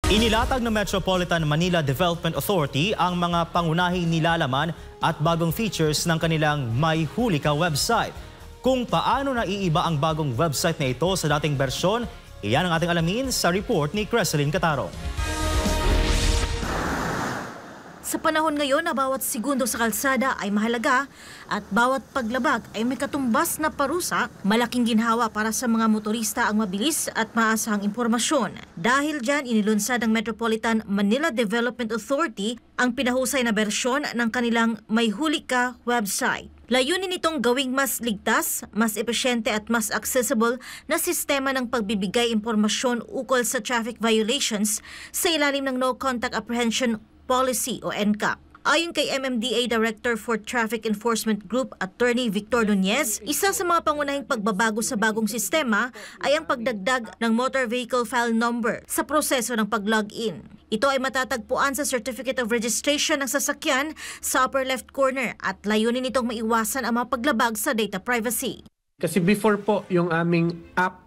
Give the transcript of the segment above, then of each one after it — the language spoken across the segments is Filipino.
Inilatag ng Metropolitan Manila Development Authority ang mga pangunahing nilalaman at bagong features ng kanilang May Huli Ka website. Kung paano naiiba ang bagong website na ito sa dating bersyon, iyan ang ating alamin sa report ni Creseline Catarong. Sa panahon ngayon na bawat segundo sa kalsada ay mahalaga at bawat paglabag ay may katumbas na parusa, malaking ginhawa para sa mga motorista ang mabilis at maasahang impormasyon. Dahil dyan, inilunsad ng Metropolitan Manila Development Authority ang pinahusay na bersyon ng kanilang May Huli Ka website. Layunin nitong gawing mas ligtas, mas epesyente at mas accessible na sistema ng pagbibigay impormasyon ukol sa traffic violations sa ilalim ng No Contact Apprehension Policy o NCAP. Ayon kay MMDA Director for Traffic Enforcement Group, Attorney Victor Nunez, isa sa mga pangunahing pagbabago sa bagong sistema ay ang pagdagdag ng motor vehicle file number sa proseso ng pag-login. Ito ay matatagpuan sa Certificate of Registration ng sasakyan sa upper left corner at layunin nitong maiwasan ang mga paglabag sa data privacy. Kasi before po, yung aming app,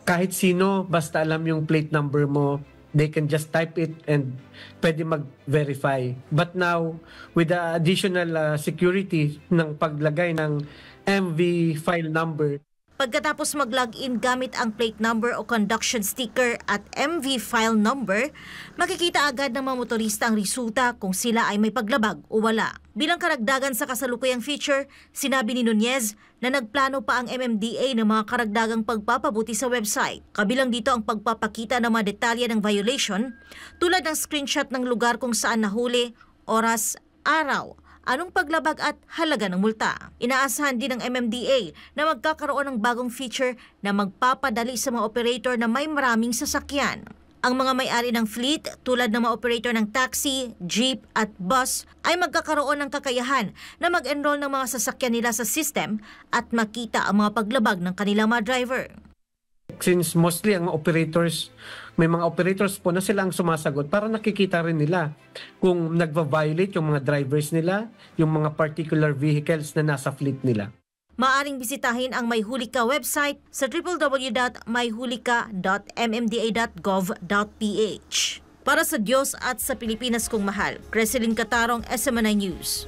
kahit sino, basta alam yung plate number mo, they can just type it and pwede mag-verify. But now, with the additional security ng paglagay ng MV file number, pagkatapos mag-login gamit ang plate number o conduction sticker at MV file number, makikita agad ng mga motorista ang resulta kung sila ay may paglabag o wala. Bilang karagdagan sa kasalukuyang feature, sinabi ni Nunez na nagplano pa ang MMDA ng mga karagdagang pagpapabuti sa website. Kabilang dito ang pagpapakita ng mga detalye ng violation tulad ng screenshot ng lugar kung saan nahuli, oras, araw, anong paglabag at halaga ng multa. Inaasahan din ng MMDA na magkakaroon ng bagong feature na magpapadali sa mga operator na may maraming sasakyan. Ang mga may-ari ng fleet tulad ng mga operator ng taxi, jeep at bus ay magkakaroon ng kakayahan na mag-enroll ng mga sasakyan nila sa system at makita ang mga paglabag ng kanilang mga driver. Since mostly ang operators, may mga operators po na sila ang sumasagot para nakikita rin nila kung nagva-violate yung mga drivers nila, yung mga particular vehicles na nasa fleet nila. Maaring bisitahin ang May Huli Ka website sa www.mayhulika.mmda.gov.ph. Para sa Diyos at sa Pilipinas kong mahal, Creseline Catarong, SMNI News.